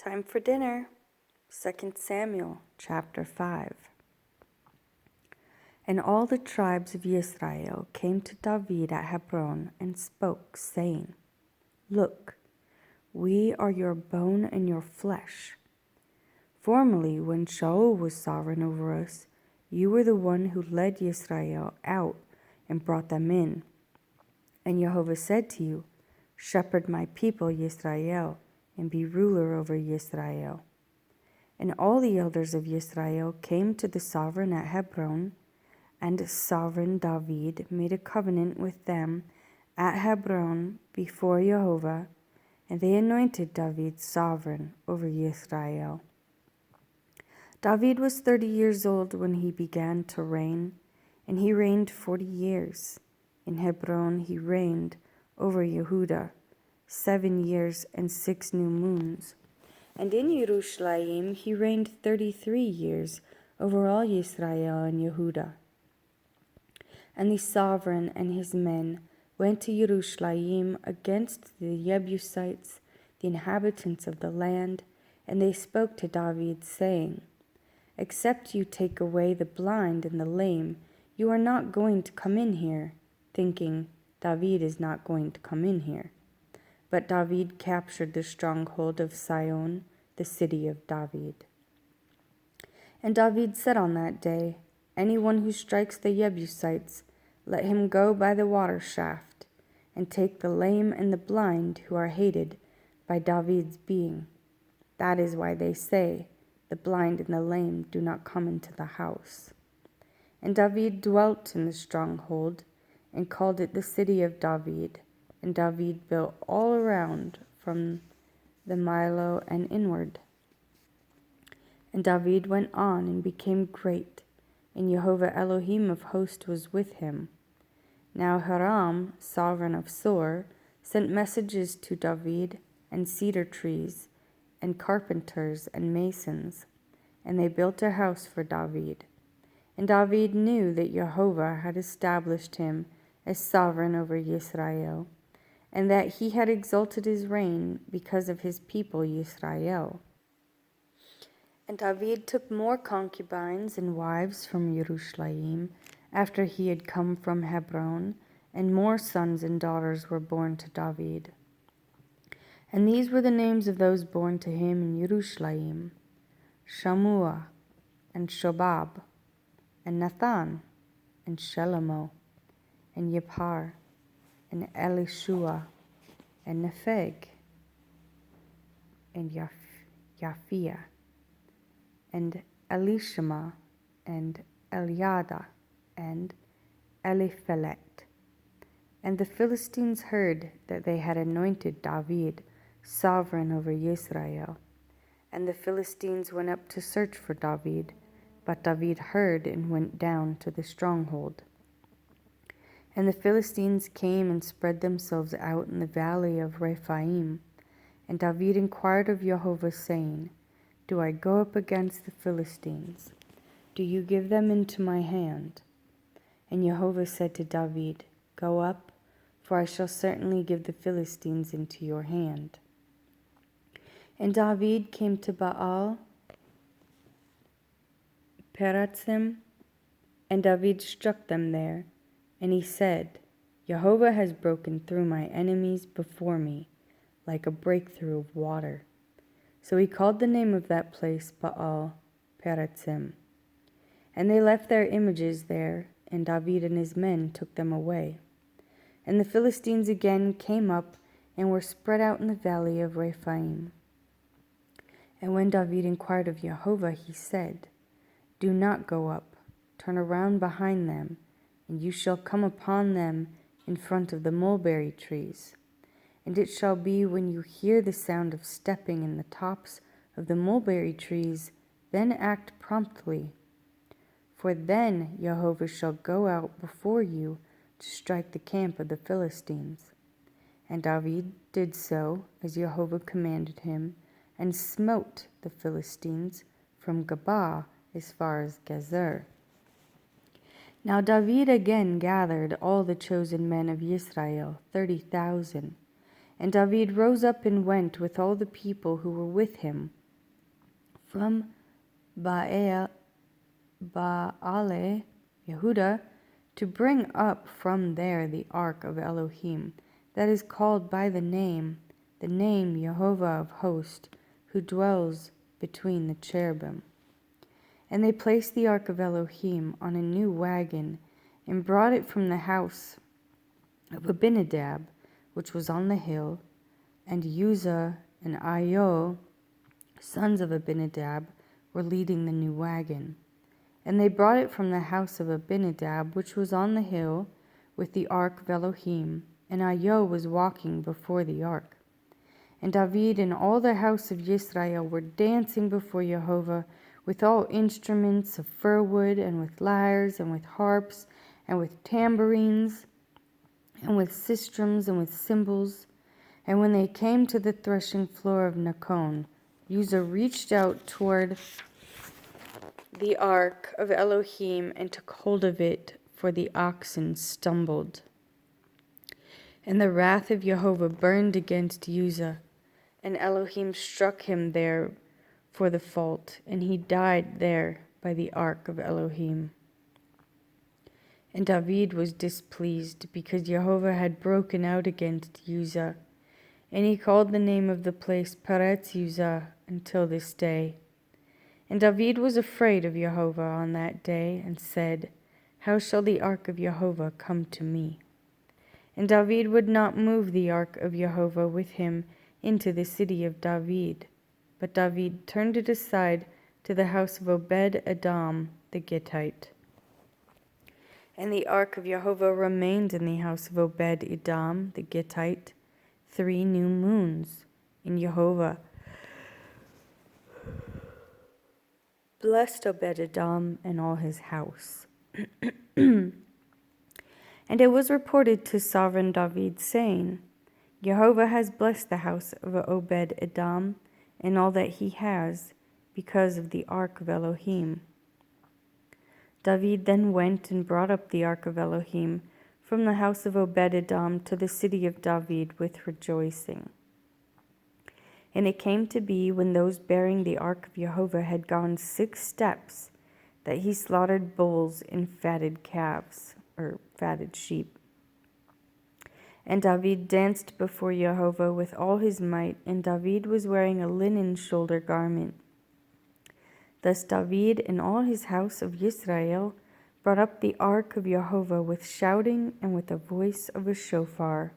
Time for dinner. 2 Samuel chapter 5. And all the tribes of Israel came to David at Hebron and spoke, saying, Look, we are your bone and your flesh. Formerly, when Shaul was sovereign over us, you were the one who led Israel out and brought them in. And Jehovah said to you, Shepherd my people Israel, and be ruler over Israel. And all the elders of Israel came to the sovereign at Hebron, and sovereign David made a covenant with them at Hebron before Jehovah, and they anointed David sovereign over Israel. David was 30 years old when he began to reign, and he reigned 40 years. In Hebron he reigned over Yehudah 7 years and 6 new moons. And in Yerushalayim he reigned 33 years over all Israel and Yehudah. And the sovereign and his men went to Yerushalayim against the Jebusites, the inhabitants of the land, and they spoke to David, saying, Except you take away the blind and the lame, you are not going to come in here, thinking, David is not going to come in here. But David captured the stronghold of Sion, the city of David. And David said on that day, Anyone who strikes the Jebusites, let him go by the water shaft, and take the lame and the blind who are hated by David's being. That is why they say, The blind and the lame do not come into the house. And David dwelt in the stronghold, and called it the city of David. And David built all around from the Millo and inward. And David went on and became great, and Jehovah Elohim of hosts was with him. Now Hiram, sovereign of Sor, sent messages to David, and cedar trees, and carpenters and masons, and they built a house for David. And David knew that Jehovah had established him as sovereign over Israel, and that he had exalted his reign because of his people Israel. And David took more concubines and wives from Yerushalayim after he had come from Hebron, and more sons and daughters were born to David. And these were the names of those born to him in Yerushalayim: Shammua, and Shobab, and Nathan, and Shelomo, and Yephar, and Elishua, and Nepheg, and Yaphia, and Elishama, and Eliada, and Eliphelet. And the Philistines heard that they had anointed David sovereign over Israel. And the Philistines went up to search for David, but David heard and went down to the stronghold. And the Philistines came and spread themselves out in the valley of Rephaim. And David inquired of Jehovah, saying, Do I go up against the Philistines? Do you give them into my hand? And Jehovah said to David, Go up, for I shall certainly give the Philistines into your hand. And David came to Baal Peratzim, and David struck them there. And he said, Jehovah has broken through my enemies before me, like a breakthrough of water. So he called the name of that place Baal Peratzim. And they left their images there, and David and his men took them away. And the Philistines again came up and were spread out in the valley of Rephaim. And when David inquired of Jehovah, he said, Do not go up, turn around behind them, and you shall come upon them in front of the mulberry trees. And it shall be when you hear the sound of stepping in the tops of the mulberry trees, then act promptly. For then Jehovah shall go out before you to strike the camp of the Philistines. And David did so as Jehovah commanded him, and smote the Philistines from Gabah as far as Gezer. Now David again gathered all the chosen men of Israel, 30,000, And David rose up and went with all the people who were with him from Baale Yehuda to bring up from there the ark of Elohim, that is called by the name Jehovah of hosts, who dwells between the cherubim. And they placed the ark of Elohim on a new wagon, and brought it from the house of Abinadab, which was on the hill. And Uzzah and Ahio, sons of Abinadab, were leading the new wagon. And they brought it from the house of Abinadab, which was on the hill, with the ark of Elohim, and Ahio was walking before the ark. And David and all the house of Israel were dancing before Jehovah with all instruments of fir wood, and with lyres, and with harps, and with tambourines, and with sistrums, and with cymbals. And when they came to the threshing floor of Nakon, Uzzah reached out toward the ark of Elohim and took hold of it, for the oxen stumbled. And the wrath of Jehovah burned against Uzzah, and Elohim struck him there for the fault, and he died there by the ark of Elohim. And David was displeased, because Jehovah had broken out against Uzzah, and he called the name of the place Peretz Uzzah until this day. And David was afraid of Jehovah on that day, and said, How shall the ark of Jehovah come to me? And David would not move the ark of Jehovah with him into the city of David, but David turned it aside to the house of Obed-Edom the Gittite. And the ark of Jehovah remained in the house of Obed-Edom the Gittite 3 new moons, and Jehovah blessed Obed-Edom and all his house. And it was reported to sovereign David, saying, Jehovah has blessed the house of Obed-Edom and all that he has, because of the ark of Elohim. David then went and brought up the ark of Elohim from the house of Obed-Edom to the city of David with rejoicing. And it came to be, when those bearing the ark of Jehovah had gone 6 steps, that he slaughtered bulls and fatted calves, or fatted sheep. And David danced before Jehovah with all his might, and David was wearing a linen shoulder garment. Thus David and all his house of Israel brought up the ark of Jehovah with shouting and with the voice of a shofar.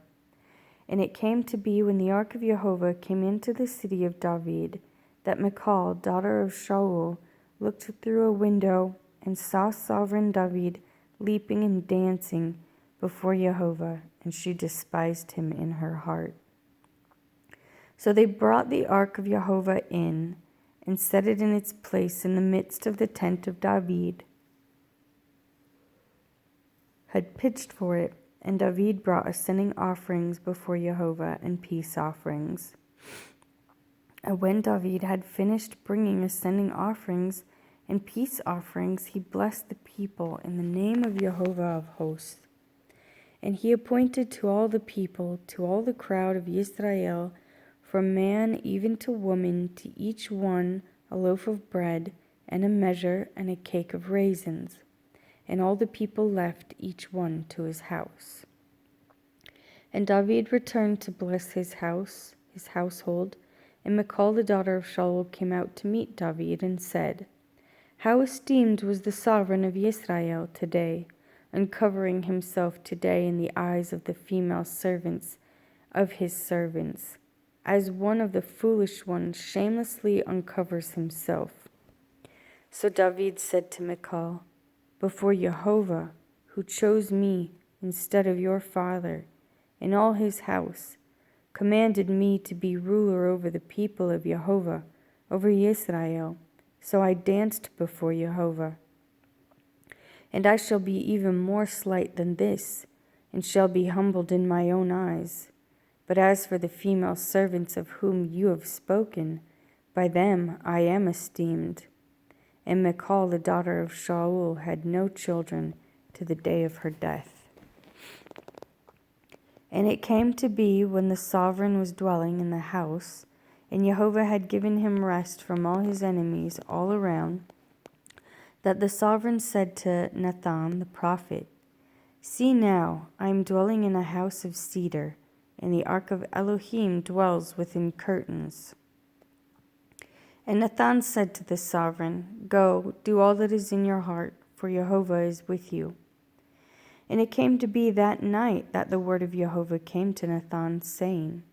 And it came to be, when the ark of Jehovah came into the city of David, that Michal, daughter of Shaul, looked through a window and saw sovereign David leaping and dancing before Jehovah, and she despised him in her heart. So they brought the ark of Jehovah in, and set it in its place in the midst of the tent of David had pitched for it. And David brought ascending offerings before Jehovah and peace offerings. And when David had finished bringing ascending offerings and peace offerings, he blessed the people in the name of Jehovah of hosts. And he appointed to all the people, to all the crowd of Israel, from man even to woman, to each one a loaf of bread, and a measure, and a cake of raisins. And all the people left each one to his house. And David returned to bless his house, his household. And Michal the daughter of Shaul came out to meet David, and said, How esteemed was the sovereign of Israel today, uncovering himself today in the eyes of the female servants of his servants, as one of the foolish ones shamelessly uncovers himself. So David said to Michal, Before Jehovah, who chose me instead of your father, and all his house, commanded me to be ruler over the people of Jehovah, over Israel, so I danced before Jehovah. And I shall be even more slight than this, and shall be humbled in my own eyes. But as for the female servants of whom you have spoken, by them I am esteemed. And Michal the daughter of Shaul had no children to the day of her death. And it came to be when the sovereign was dwelling in the house, and Jehovah had given him rest from all his enemies all around, that the sovereign said to Nathan the prophet, "See now, I am dwelling in a house of cedar, and the ark of Elohim dwells within curtains." And Nathan said to the sovereign, "Go, do all that is in your heart, for Jehovah is with you." And it came to be that night that the word of Jehovah came to Nathan, saying,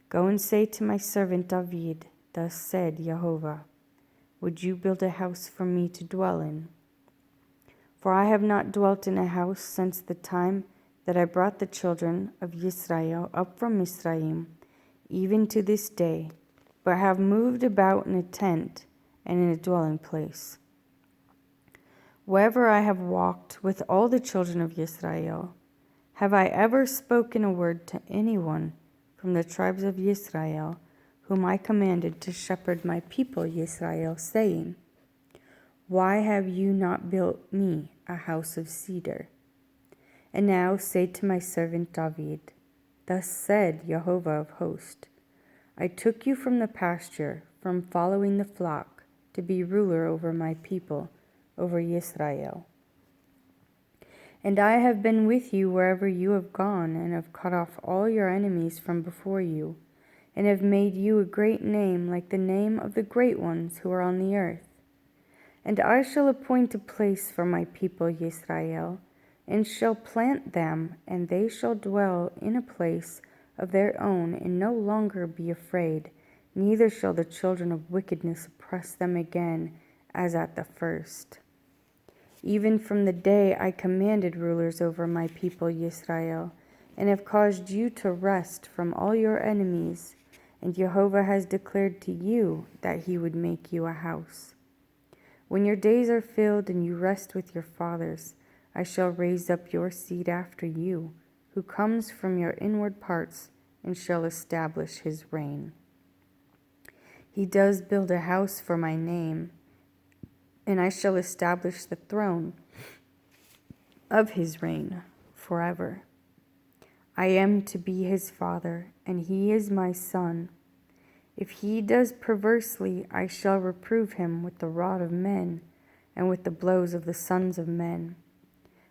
"Go and say to my servant David, thus said Jehovah, would you build a house for me to dwell in? For I have not dwelt in a house since the time that I brought the children of Israel up from Mizraim, even to this day, but have moved about in a tent and in a dwelling place. Wherever I have walked with all the children of Israel, have I ever spoken a word to anyone from the tribes of Israel, whom I commanded to shepherd my people Israel, saying, why have you not built me a house of cedar? And now say to my servant David, thus said Jehovah of hosts, I took you from the pasture, from following the flock, to be ruler over my people, over Israel. And I have been with you wherever you have gone, and have cut off all your enemies from before you, and have made you a great name like the name of the great ones who are on the earth. And I shall appoint a place for my people Israel, and shall plant them, and they shall dwell in a place of their own, and no longer be afraid, neither shall the children of wickedness oppress them again, as at the first. Even from the day I commanded rulers over my people Israel, and have caused you to rest from all your enemies, and Jehovah has declared to you that he would make you a house. When your days are filled and you rest with your fathers, I shall raise up your seed after you, who comes from your inward parts, and shall establish his reign. He does build a house for my name, and I shall establish the throne of his reign forever. I am to be his father, and he is my son. If he does perversely, I shall reprove him with the rod of men, and with the blows of the sons of men.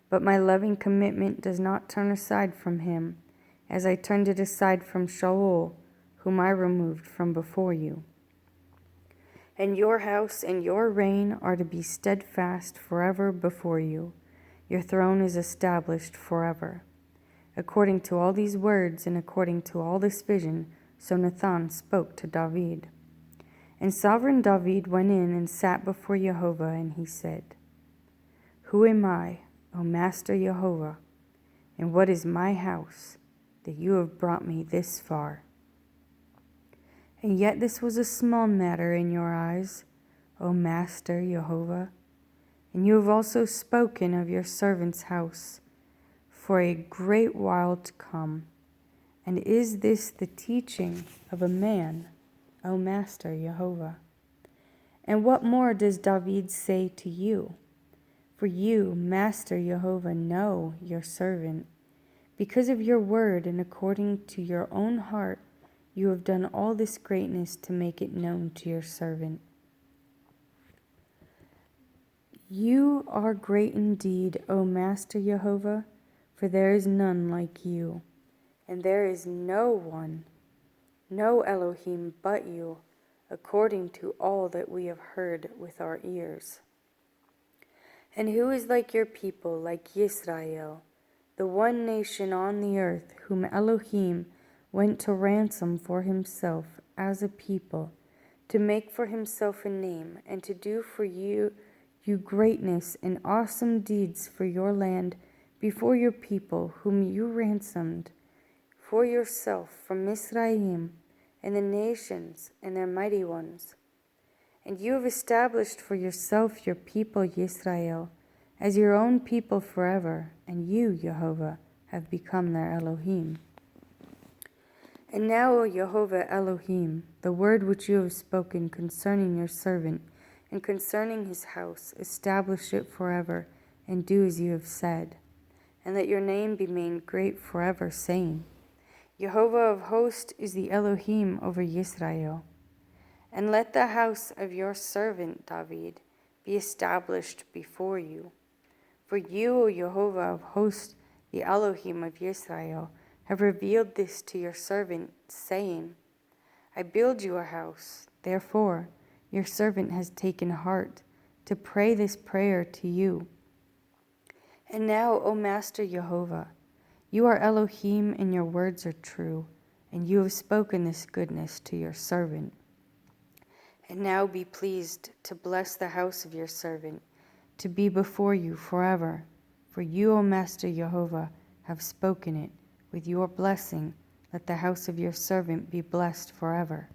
But my loving commitment does not turn aside from him, as I turned it aside from Shaul, whom I removed from before you. And your house and your reign are to be steadfast forever before you. Your throne is established forever. According to all these words and according to all this vision, so Nathan spoke to David. And sovereign David went in and sat before Jehovah, and he said, who am I, O Master Jehovah, and what is my house, that you have brought me this far? And yet this was a small matter in your eyes, O Master Jehovah, and you have also spoken of your servant's house for a great while to come. And is this the teaching of a man, O Master Jehovah? And what more does David say to you? For you, Master Jehovah, know your servant. Because of your word and according to your own heart, you have done all this greatness to make it known to your servant. You are great indeed, O Master Jehovah, for there is none like you, and there is no one, no Elohim but you, according to all that we have heard with our ears. And who is like your people, like Israel, the one nation on the earth, whom Elohim went to ransom for himself as a people, to make for himself a name, and to do for you greatness and awesome deeds for your land before your people, whom you ransomed for yourself from Mizraim and the nations and their mighty ones. And you have established for yourself your people Israel as your own people forever, and you, Jehovah, have become their Elohim. And now, O Jehovah Elohim, the word which you have spoken concerning your servant and concerning his house, establish it forever, and do as you have said. And let your name be made great forever, saying, Jehovah of hosts is the Elohim over Yisrael. And let the house of your servant David be established before you. For you, O Jehovah of hosts, the Elohim of Yisrael, have revealed this to your servant, saying, I build you a house. Therefore, your servant has taken heart to pray this prayer to you. And now, O Master Jehovah, you are Elohim and your words are true, and you have spoken this goodness to your servant. And now be pleased to bless the house of your servant, to be before you forever. For you, O Master Jehovah, have spoken it. With your blessing, let the house of your servant be blessed forever.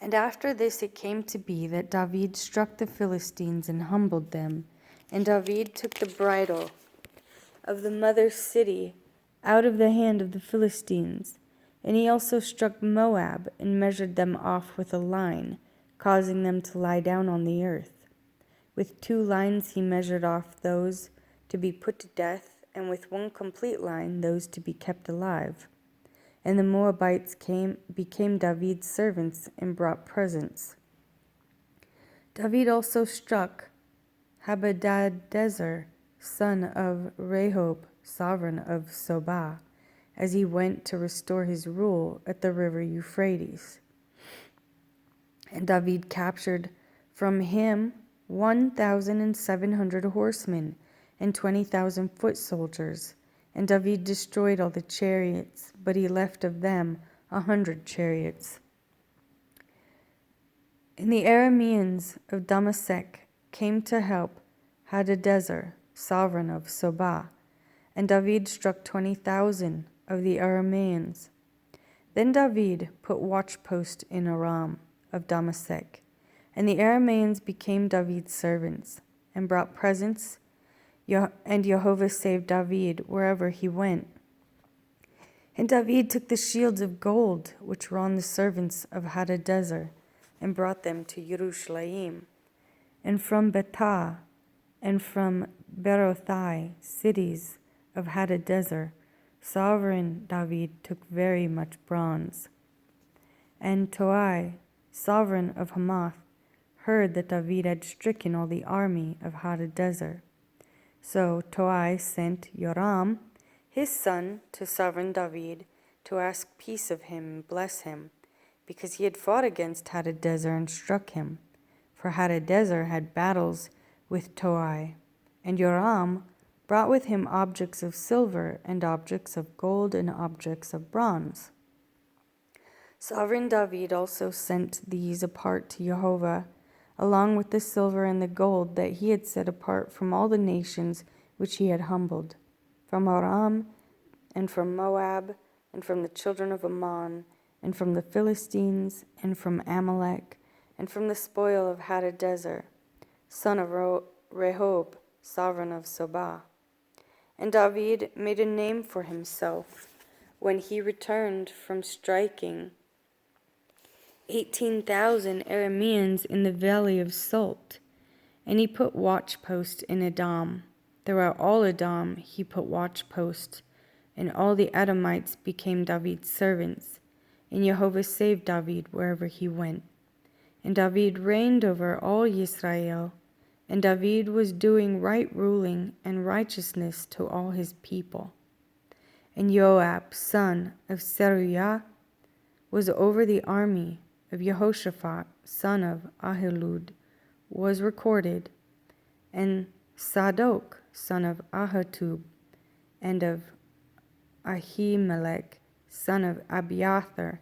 And after this it came to be that David struck the Philistines and humbled them. And David took the bridle of the mother city out of the hand of the Philistines. And he also struck Moab and measured them off with a line, causing them to lie down on the earth. With 2 lines he measured off those to be put to death, and with 1 complete line those to be kept alive. And the Moabites became David's servants and brought presents. David also struck Hadadezer, son of Rehob, sovereign of Zobah, as he went to restore his rule at the river Euphrates. And David captured from him 1,700 horsemen and 20,000 foot soldiers. And David destroyed all the chariots, but he left of them 100 chariots. And the Arameans of Damasek came to help Hadadezer, sovereign of Zobah, and David struck 20,000 of the Arameans. Then David put watchpost in Aram of Damasek, and the Arameans became David's servants, and brought presents, and Jehovah saved David wherever he went. And David took the shields of gold which were on the servants of Hadadezer, and brought them to Jerusalem, and from Betah, and from Berothai, cities of Hadadezer, sovereign David took very much bronze. And Toi, sovereign of Hamath, heard that David had stricken all the army of Hadadezer. So Toi sent Joram, his son, to sovereign David to ask peace of him and bless him, because he had fought against Hadadezer and struck him. For Hadadezer had battles with Toi, and Joram brought with him objects of silver and objects of gold and objects of bronze. Sovereign David also sent these apart to Jehovah, along with the silver and the gold that he had set apart from all the nations which he had humbled, from Aram, and from Moab, and from the children of Ammon, and from the Philistines, and from Amalek, and from the spoil of Hadadezer, son of Rehob, sovereign of Zobah. And David made a name for himself when he returned from striking 18,000 Arameans in the valley of Salt. And he put watchpost in Edom. Throughout all Edom he put watchpost, and all the Edomites became David's servants. And Jehovah saved David wherever he went. And David reigned over all Israel, and David was doing right ruling and righteousness to all his people. And Joab, son of Zeruiah, was over the army of Jehoshaphat, son of Ahilud, was recorded, and Zadok, son of Ahitub, and of Ahimelech, son of Abiathar,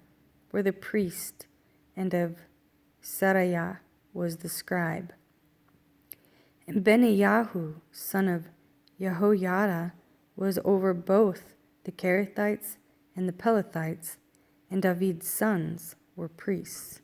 were the priest, and of Seraiah was the scribe. And Benaiah, son of Jehoiada, was over both the Kerethites and the Pelethites, and David's sons were priests.